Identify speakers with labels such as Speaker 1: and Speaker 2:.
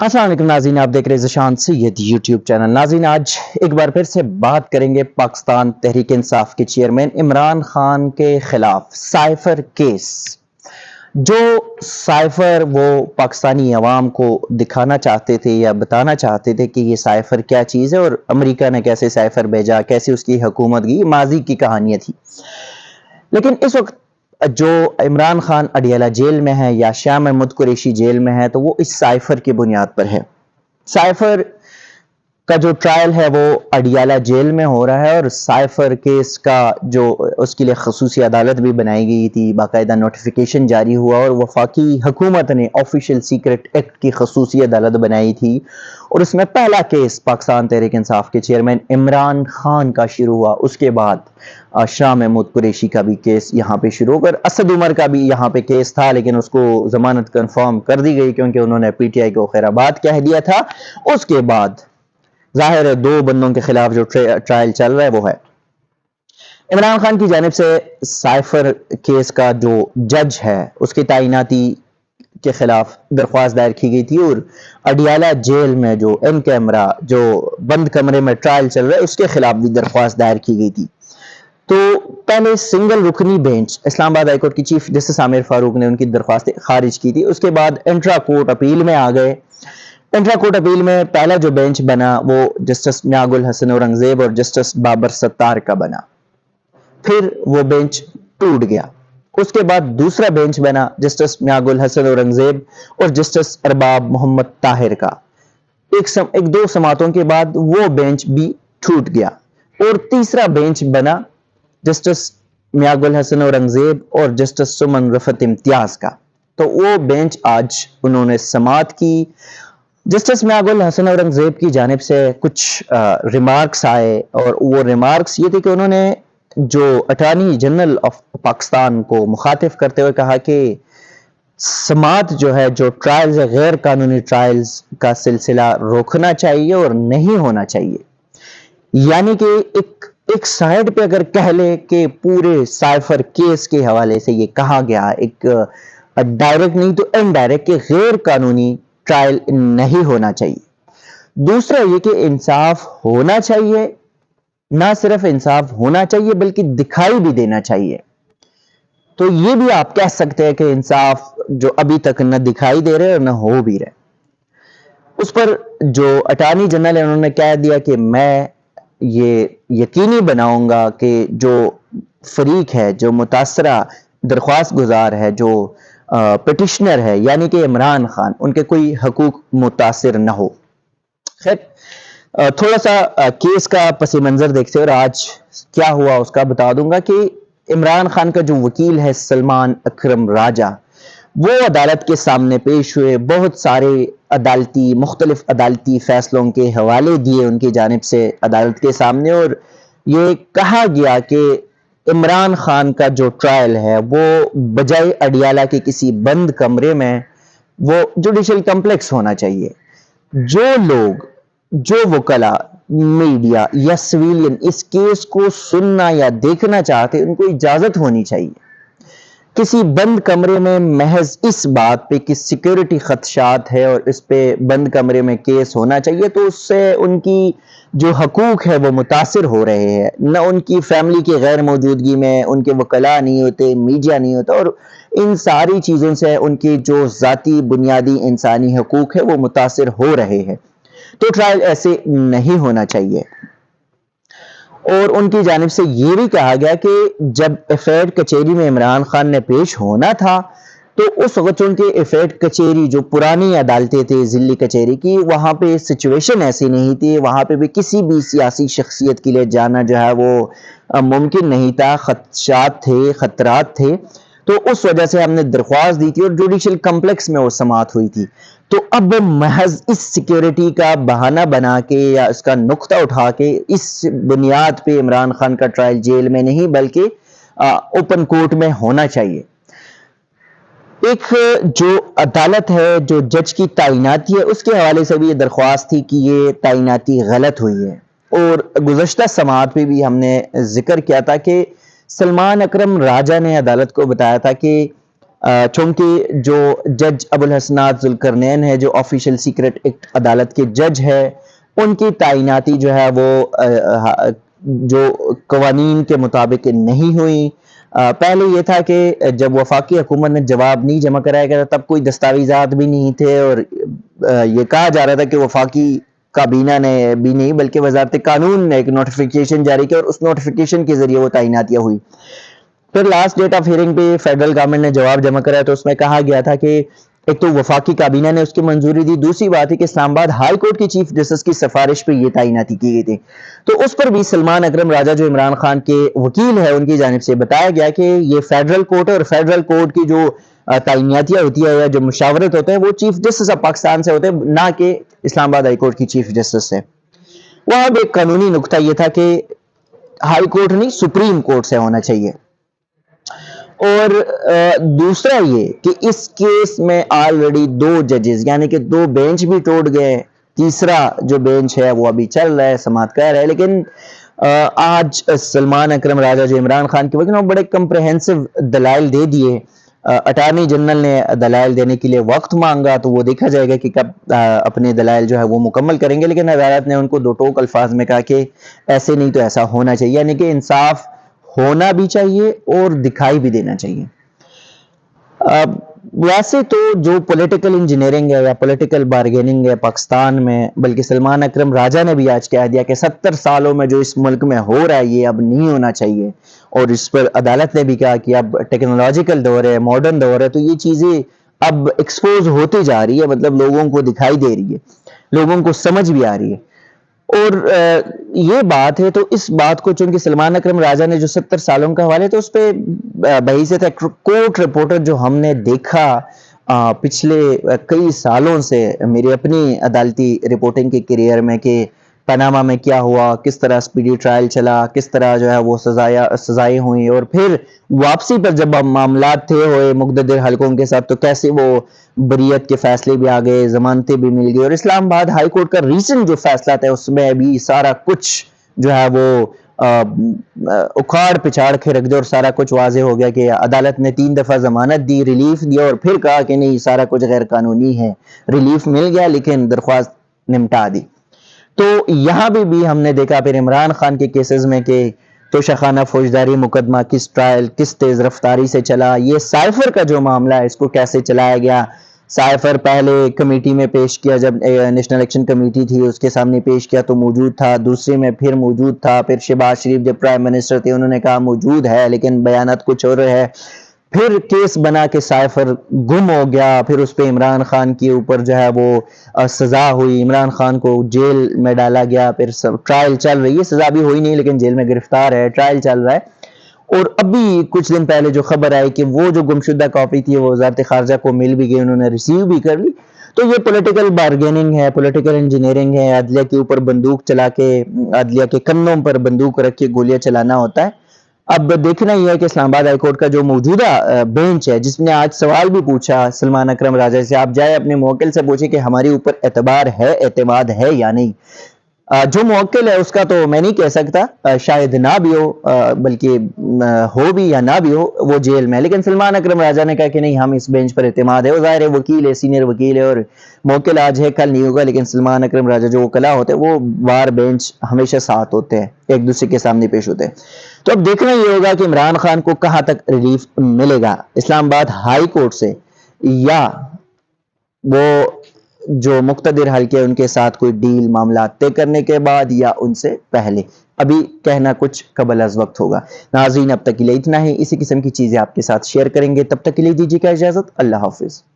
Speaker 1: السلام علیکم ناظرین، آپ دیکھ رہے ہیں ذیشان سید یوٹیوب چینل۔ ناظرین، آج ایک بار پھر سے بات کریں گے پاکستان تحریک انصاف کے چیئرمین عمران خان کے خلاف سائفر کیس۔ جو سائفر وہ پاکستانی عوام کو دکھانا چاہتے تھے یا بتانا چاہتے تھے کہ یہ سائفر کیا چیز ہے اور امریکہ نے کیسے سائفر بھیجا، کیسے اس کی حکومت کی، ماضی کی کہانیاں تھی۔ لیکن اس وقت جو عمران خان اڈیالہ جیل میں ہے یا شاہ محمود قریشی جیل میں ہے تو وہ اس سائفر کی بنیاد پر ہے۔ سائفر کا جو ٹرائل ہے وہ اڈیالہ جیل میں ہو رہا ہے اور سائفر کیس کا جو اس کے لیے خصوصی عدالت بھی بنائی گئی تھی، باقاعدہ نوٹیفیکیشن جاری ہوا اور وفاقی حکومت نے آفیشیل سیکرٹ ایکٹ کی خصوصی عدالت بنائی تھی اور اس میں پہلا کیس پاکستان تحریک انصاف کے چیئرمین عمران خان کا شروع ہوا۔ اس کے بعد شاہ محمود قریشی کا بھی کیس یہاں پہ شروع ہو کر اسد عمر کا بھی یہاں پہ کیس تھا، لیکن اس کو ضمانت کنفرم کر دی گئی کیونکہ انہوں نے پی ٹی آئی کو خیر آباد کہہ دیا تھا۔ اس کے بعد ظاہر ہے دو بندوں کے خلاف جو ٹرائل چل رہا ہے وہ ہے عمران خان کی جانب سے سائفر کیس کا جو جج ہے اس کی تعیناتی کے خلاف درخواست دائر کی گئی تھی اور اڈیالہ جیل میں جو ان کیمرہ جو بند کمرے میں ٹرائل چل رہا ہے اس کے خلاف بھی درخواست دائر کی گئی تھی۔ تو پہلے سنگل رکنی بینچ اسلام آباد ہائی کورٹ کی چیف جسٹس عامر فاروق نے ان کی درخواست خارج کی تھی۔ اس کے بعد انٹرا کورٹ اپیل میں آ گئے۔ انٹرا کورٹ اپیل میں پہلا جو بینچ بنا وہ جسٹس میاں گل حسن اورنگزیب اور جسٹس بابر ستار کا بنا، پھر وہ بینچ ٹوٹ گیا۔ اس کے بعد دوسرا بینچ بنا جسٹس میاں گل حسن اورنگزیب اور جسٹس ارباب محمد طاہر کا۔ ایک دو سماعتوں کے بعد وہ بینچ بھی ٹوٹ گیا اور تیسرا بینچ بنا جسٹس میاں گل حسن اورنگزیب اور جسٹس سمن رفعت امتیاز کا۔ تو وہ بینچ آج انہوں نے سماعت کی۔ جسٹس میاں گل حسن اورنگزیب کی جانب سے کچھ ریمارکس آئے اور وہ ریمارکس یہ تھے کہ انہوں نے جو اٹارنی جنرل آف پاکستان کو مخاطب کرتے ہوئے کہا کہ سماعت جو ہے، جو ٹرائلز غیر قانونی ٹرائلز کا سلسلہ روکنا چاہیے اور نہیں ہونا چاہیے۔ یعنی کہ ایک سائیڈ پہ اگر کہہ لے کہ پورے سائفر کیس کے حوالے سے یہ کہا گیا، ایک ڈائریکٹ نہیں تو انڈائریکٹ کہ غیر قانونی ٹرائل نہیں ہونا چاہیے۔ دوسرا یہ کہ انصاف ہونا چاہیے، نہ صرف انصاف ہونا چاہیے بلکہ دکھائی بھی دینا چاہیے۔ تو یہ بھی آپ کہہ سکتے ہیں کہ انصاف جو ابھی تک نہ دکھائی دے رہے اور نہ ہو بھی رہے۔ اس پر جو اٹارنی جنرل ہے انہوں نے کہہ دیا کہ میں یہ یقینی بناؤں گا کہ جو فریق ہے، جو متاثرہ درخواست گزار ہے، جو پٹیشنر ہے یعنی کہ عمران خان، ان کے کوئی حقوق متاثر نہ ہو۔ خیر تھوڑا سا کیس کا پس منظر دیکھتے اور آج کیا ہوا اس کا بتا دوں گا کہ عمران خان کا جو وکیل ہے سلمان اکرم راجہ، وہ عدالت کے سامنے پیش ہوئے، بہت سارے مختلف عدالتی فیصلوں کے حوالے دیے ان کی جانب سے عدالت کے سامنے، اور یہ کہا گیا کہ عمران خان کا جو ٹرائل ہے وہ بجائے اڈیالہ کے کسی بند کمرے میں وہ جوڈیشل کمپلیکس ہونا چاہیے۔ جو لوگ، جو وکلا، میڈیا یا سویلین اس کیس کو سننا یا دیکھنا چاہتے ان کو اجازت ہونی چاہیے۔ کسی بند کمرے میں محض اس بات پہ کہ سیکیورٹی خدشات ہے اور اس پہ بند کمرے میں کیس ہونا چاہیے تو اس سے ان کی جو حقوق ہے وہ متاثر ہو رہے ہیں، نہ ان کی فیملی کی غیر موجودگی میں ان کے وکلاء نہیں ہوتے، میڈیا نہیں ہوتا، اور ان ساری چیزوں سے ان کی جو ذاتی بنیادی انسانی حقوق ہے وہ متاثر ہو رہے ہیں۔ تو ٹرائل ایسے نہیں ہونا چاہیے۔ اور ان کی جانب سے یہ بھی کہا گیا کہ جب ایفیڈ کچہری میں عمران خان نے پیش ہونا تھا تو اس وقت ان کے ایفیڈ کچہری جو پرانی عدالتیں تھے ضلعی کچہری کی، وہاں پہ سچویشن ایسی نہیں تھی، وہاں پہ بھی کسی بھی سیاسی شخصیت کے لیے جانا جو ہے وہ ممکن نہیں تھا، خدشات تھے، خطرات تھے۔ تو اس وجہ سے ہم نے درخواست دی تھی اور جوڈیشل کمپلیکس میں وہ سماعت ہوئی تھی۔ تو اب محض اس سیکیورٹی کا بہانہ بنا کے یا اس کا نقطہ اٹھا کے اس بنیاد پہ عمران خان کا ٹرائل جیل میں نہیں بلکہ اوپن کورٹ میں ہونا چاہیے۔ ایک جو عدالت ہے، جو جج کی تعیناتی ہے، اس کے حوالے سے بھی یہ درخواست تھی کہ یہ تعیناتی غلط ہوئی ہے، اور گزشتہ سماعت پہ بھی ہم نے ذکر کیا تھا کہ سلمان اکرم راجہ نے عدالت کو بتایا تھا کہ چونکہ جو جج ابوالحسنات ذوالقرنین ہے جو آفیشل سیکرٹ ایکٹ عدالت کے جج ہے، ان کی تعیناتی جو ہے وہ جو قوانین کے مطابق نہیں ہوئی۔ پہلے یہ تھا کہ جب وفاقی حکومت نے جواب نہیں جمع کرایا گیا تب کوئی دستاویزات بھی نہیں تھے، اور یہ کہا جا رہا تھا کہ وفاقی کابینہ نے بھی نہیں بلکہ وزارت قانون نے ایک نوٹیفیکیشن جاری کیا، اور اس نوٹیفیکیشن کے ذریعے وہ تعیناتیاں ہوئی۔ پھر لاسٹ ڈیٹ آف ہیئرنگ پہ فیڈرل گورنمنٹ نے جواب جمع کرایا تو اس میں کہا گیا تھا کہ ایک تو وفاقی کابینہ نے اس کی منظوری دی، دوسری بات ہے کہ اسلام آباد ہائی کورٹ کی چیف جسٹس کی سفارش پہ یہ تعیناتی کی گئی تھی، تو اس پر بھی سلمان اکرم راجہ جو عمران خان کے وکیل ہے ان کی جانب سے بتایا گیا کہ یہ فیڈرل کورٹ ہے، اور فیڈرل کورٹ کی جو تعیناتیاں ہوتی ہے یا جو مشاورت ہوتے ہیں وہ چیف جسٹس آف پاکستان سے ہوتے ہیں، نہ کہ اسلام آباد ہائی کورٹ کی چیف جسٹس سے۔ وہاں بھی ایک قانونی نقطہ یہ تھا کہ ہائی کورٹ نہیں سپریم کورٹ سے ہونا چاہیے، اور دوسرا یہ کہ اس کیس میں آلریڈی 2 ججز یعنی کہ 2 بینچ بھی ٹوٹ گئے، تیسرا جو بینچ ہے وہ ابھی چل رہا ہے، سماعت کر رہا ہے، لیکن آج سلمان اکرم راجہ جو عمران خان کے وکیل بڑے کمپریہنسو دلائل دے دیے۔ اٹارنی جنرل نے دلائل دینے کے لیے وقت مانگا تو وہ دیکھا جائے گا کہ کب اپنے دلائل جو ہے وہ مکمل کریں گے، لیکن عدالت نے ان کو 2 ٹوک الفاظ میں کہا کہ ایسے نہیں تو ایسا ہونا چاہیے، یعنی کہ انصاف ہونا بھی چاہیے اور دکھائی بھی دینا چاہیے۔ ویسے تو جو پولیٹیکل انجینئرنگ ہے یا پولیٹیکل بارگیننگ ہے پاکستان میں، بلکہ سلمان اکرم راجہ نے بھی آج کہہ دیا کہ 70 سالوں میں جو اس ملک میں ہو رہا ہے یہ اب نہیں ہونا چاہیے، اور اس پر عدالت نے بھی کہا کہ اب ٹیکنالوجیکل دور ہے، ماڈرن دور ہے، تو یہ چیزیں اب ایکسپوز ہوتی جا رہی ہے، مطلب لوگوں کو دکھائی دے رہی ہے، لوگوں کو سمجھ بھی آ رہی ہے، اور یہ بات ہے۔ تو اس بات کو چونکہ سلمان اکرم راجہ نے جو 70 سالوں کا حوالے تو اس پہ بحیثیت کورٹ رپورٹر جو ہم نے دیکھا پچھلے کئی سالوں سے میری اپنی عدالتی رپورٹنگ کے کیریئر میں کہ پاناما میں کیا ہوا، کس طرح سپیڈی ٹرائل چلا، کس طرح جو ہے وہ سزائیں ہوئیں، اور پھر واپسی پر جب معاملات تھے ہوئے مقتدر حلقوں کے ساتھ تو کیسے وہ بریت کے فیصلے بھی آ گئے، ضمانتیں بھی مل گئی، اور اسلام آباد ہائی کورٹ کا ریسنٹ جو فیصلہ تھا اس میں بھی سارا کچھ جو ہے وہ اکھاڑ پچھاڑ کے رکھ دیا، اور سارا کچھ واضح ہو گیا کہ عدالت نے 3 دفعہ ضمانت دی، ریلیف دیا، اور پھر کہا کہ نہیں سارا کچھ غیر قانونی ہے، ریلیف مل گیا لیکن درخواست نمٹا دی۔ تو یہاں بھی ہم نے دیکھا پھر عمران خان کے کیسز میں کہ توشہ خانہ فوجداری مقدمہ کس ٹرائل کس تیز رفتاری سے چلا، یہ سائفر کا جو معاملہ ہے اس کو کیسے چلایا گیا۔ سائفر پہلے کمیٹی میں پیش کیا، جب نیشنل الیکشن کمیٹی تھی اس کے سامنے پیش کیا تو موجود تھا، دوسرے میں پھر موجود تھا، پھر شہباز شریف جب پرائم منسٹر تھے انہوں نے کہا موجود ہے لیکن بیانات کچھ اور ہے، پھر کیس بنا کے سائفر گم ہو گیا، پھر اس پہ عمران خان کے اوپر جو ہے وہ سزا ہوئی، عمران خان کو جیل میں ڈالا گیا، پھر ٹرائل چل رہی ہے، سزا بھی ہوئی نہیں لیکن جیل میں گرفتار ہے، ٹرائل چل رہا ہے۔ اور ابھی کچھ دن پہلے جو خبر آئی کہ وہ جو گمشدہ کاپی تھی وہ وزارت خارجہ کو مل بھی گئی، انہوں نے ریسیو بھی کر لی۔ تو یہ پولیٹیکل بارگیننگ ہے، پولیٹیکل انجینئرنگ ہے، عدلیہ کے اوپر بندوق چلا کے، عدلیہ کے کنوں پر بندوق رکھ کے گولیاں چلانا ہوتا ہے۔ اب دیکھنا یہ ہے کہ اسلام آباد ہائی کورٹ کا جو موجودہ بینچ ہے، جس نے آج سوال بھی پوچھا سلمان اکرم راجہ سے، آپ جائے اپنے موکل سے پوچھیں کہ ہمارے اوپر اعتبار ہے، اعتماد ہے یا نہیں۔ جو موکل ہے اس کا تو میں نہیں کہہ سکتا، شاید نہ بھی ہو، بلکہ ہو بھی یا نہ بھی ہو، وہ جیل میں، لیکن سلمان اکرم راجہ نے کہا کہ نہیں ہم اس بینچ پر اعتماد ہے۔ وہ ظاہر ہے وکیل ہے، سینئر وکیل ہے، اور موکل آج ہے کل نہیں ہوگا، لیکن سلمان اکرم راجہ جو وکلا ہوتے ہیں وہ وار بینچ ہمیشہ ساتھ ہوتے ہیں، ایک دوسرے کے سامنے پیش ہوتے ہیں۔ تو اب دیکھنا یہ ہوگا کہ عمران خان کو کہاں تک ریلیف ملے گا، اسلام آباد ہائی کورٹ سے، یا وہ جو مقتدر حلقے ان کے ساتھ کوئی ڈیل معاملات طے کرنے کے بعد یا ان سے پہلے۔ ابھی کہنا کچھ قبل از وقت ہوگا۔ ناظرین اب تک کے لیے اتنا ہی، اسی قسم کی چیزیں آپ کے ساتھ شیئر کریں گے، تب تک کے لیے دیجیے گا اجازت، اللہ حافظ۔